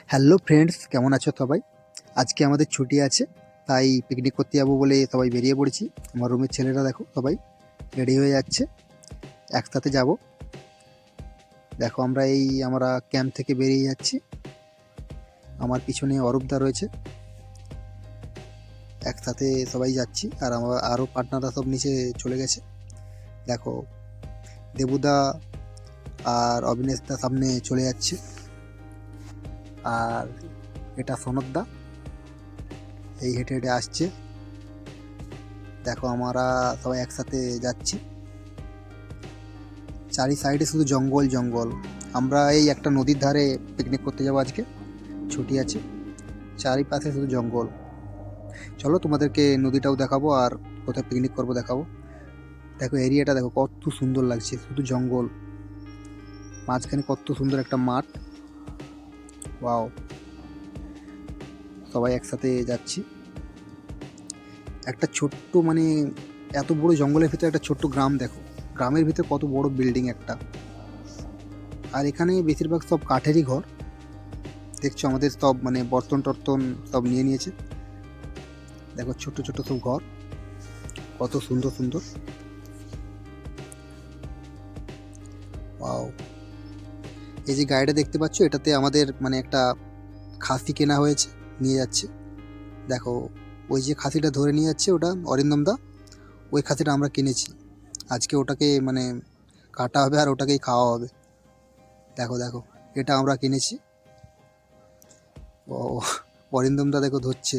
Hello friends, কেমন আছো সবাই? আজকে আমাদের ছুটি আছে, তাই পিকনিক করতে যাবো বলে সবাই বেরিয়ে পড়েছি। আমার রুমের ছেলেরা দেখো সবাই রেডি হয়ে যাচ্ছে, একসাথে যাব। দেখো আমরা ক্যাম্প থেকে বেরিয়ে যাচ্ছি। আমার পিছনে অরূপদা রয়েছে, একসাথে সবাই যাচ্ছি। আর আমার আরও পার্টনাররা সব নিচে চলে গেছে। দেখো দেবুদা আর অবিনেশদা সামনে চলে যাচ্ছে, আর এটা সনদদা এই হেঁটে হেঁটে আসছে। দেখো আমরা সবাই একসাথে যাচ্ছি, চারি সাইডে শুধু জঙ্গল জঙ্গল। আমরা এই একটা নদীর ধারে পিকনিক করতে যাবো আজকে, ছুটি আছে, চারিপাশে শুধু জঙ্গল। চলো তোমাদেরকে নদীটাও দেখাবো আর কোথায় পিকনিক করবো দেখাবো। দেখো এরিয়াটা দেখো কত সুন্দর লাগছে, শুধু জঙ্গল, মাঝখানে কত সুন্দর একটা মাঠ। ওয়াও, সবাই একসাথে যাচ্ছি। একটা ছোট্ট মানে এত বড় জঙ্গলের ভিতরে একটা ছোট্ট গ্রাম, দেখো গ্রামের ভিতরে কত বড় বিল্ডিং একটা। আর এখানে বেশিরভাগ সব কাঠেরই ঘর। দেখছো আমাদের সব মানে বর্তন টর্তন সব নিয়ে নিয়েছে। দেখো ছোট ছোট সব ঘর, কত সুন্দর সুন্দর। ওয়াও, এই যে গাড়িটা দেখতে পাচ্ছ, এটাতে আমাদের মানে একটা খাসি কেনা হয়েছে, নিয়ে যাচ্ছে। দেখো ওই যে খাসিটা ধরে নিয়ে যাচ্ছে, ওটা অরিন্দম দা। ওই খাসিটা আমরা কিনেছি, আজকে ওটাকে মানে কাটা হবে আর ওটাকেই খাওয়া হবে। দেখো দেখো এটা আমরা কিনেছি। ও, অরিন্দম দা দেখো ধরছে,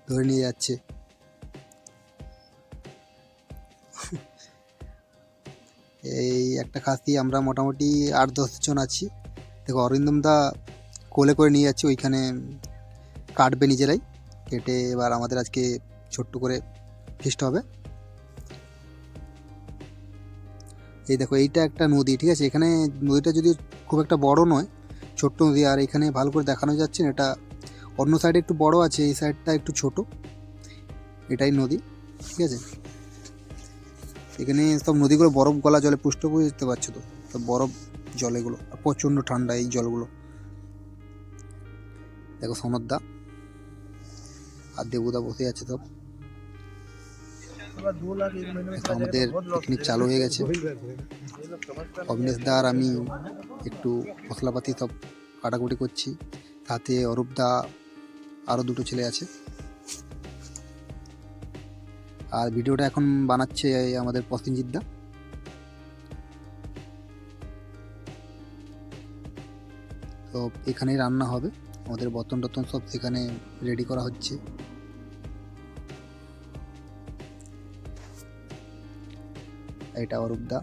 ধরে নিয়ে যাচ্ছে। এই একটা খাসি, আমরা মোটামুটি 8-10 জন আছি। দেখো অরিন্দম দা কোলে করে নিয়ে যাচ্ছে, ওইখানে কাটবে নিজেরাই, কেটে এবার আমাদের আজকে ছোট্ট করে ফিস্ট হবে। এই দেখো এইটা একটা নদী, ঠিক আছে। এখানে নদীটা যদি খুব একটা বড় নয়, ছোট্ট নদী। আর এখানে ভালো করে দেখানো যাচ্ছে না, এটা অন্য সাইডে একটু বড় আছে, এই সাইডটা একটু ছোট। এটাই নদী, ঠিক আছে। এখানে সব নদীগুলো বরফ গলা জলে পুষ্ট, বুঝতে পারছো তো, সব বরফ জল এগুলো, আর প্রচণ্ড ঠান্ডা এই জলগুলো। দেখো সনদদা আর দেবুদা বসে আছে সব। দেখো আমাদের পিকনিক চালু হয়ে গেছে। অবিনেশ দা আর আমি একটু মশলাপাতি সব কাটাকুটি করছি, তাতে অরূপদা আরও দুটো ছেলে আছে। আর ভিডিওটা এখন বানাচ্ছে আমাদের প্রসেনজিৎ দা। তো এখানেই রান্না হবে, আমাদের বর্তন টর্তন সব সেখানে রেডি করা হচ্ছে। এটা অরূপদা।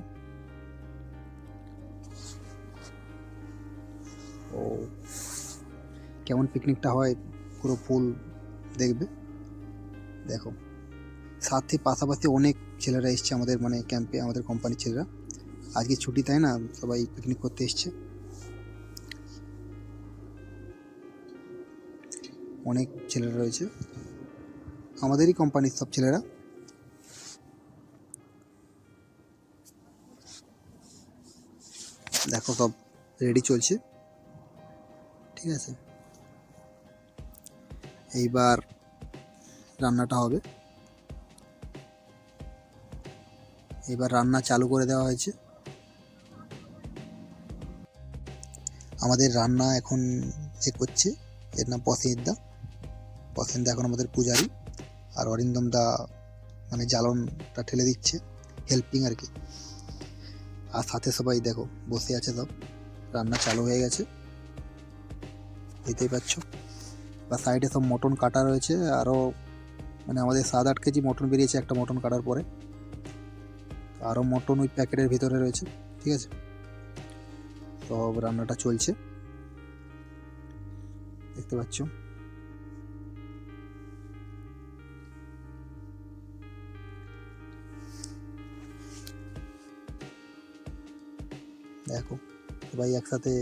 ও, কেমন পিকনিকটা হয় পুরো ফুল দেখবে। দেখো সাথে পাশাপাশি অনেক ছেলেরা এসছে আমাদের মানে ক্যাম্পে, আমাদের কোম্পানির ছেলেরা। আজকে ছুটি, তাই না, সবাই পিকনিক করতে এসছে। অনেক ছেলেরা রয়েছে, আমাদেরই কোম্পানির সব ছেলেরা। দেখো সব রেডি চলছে, ঠিক আছে। এইবার রান্নাটা হবে, এবার রান্না চালু করে দেওয়া হয়েছে। আমাদের রান্না এখন যে করছে, এর নাম প্রসেনজিৎ দা। প্রসেনজিৎ দা এখন আমাদের পূজারি, আর অরিন্দম দা মানে জ্বালনটা ঠেলে দিচ্ছে, হেল্পিং আর কি। আর সাথে সবাই দেখো বসে আছে সব, রান্না চালু হয়ে গেছে, দেখতেই পাচ্ছ। বা সাইডে সব মটন কাটা রয়েছে, আরও মানে আমাদের 7-8 কেজি মটন বেরিয়েছে একটা মটন কাটার পরে। আরও মটন ওই প্যাকেটের ভিতরে রয়েছে, ঠিক আছে। সব রান্নাটা চলছে, দেখতে পাচ্ছ। দেখো সবাই একসাথে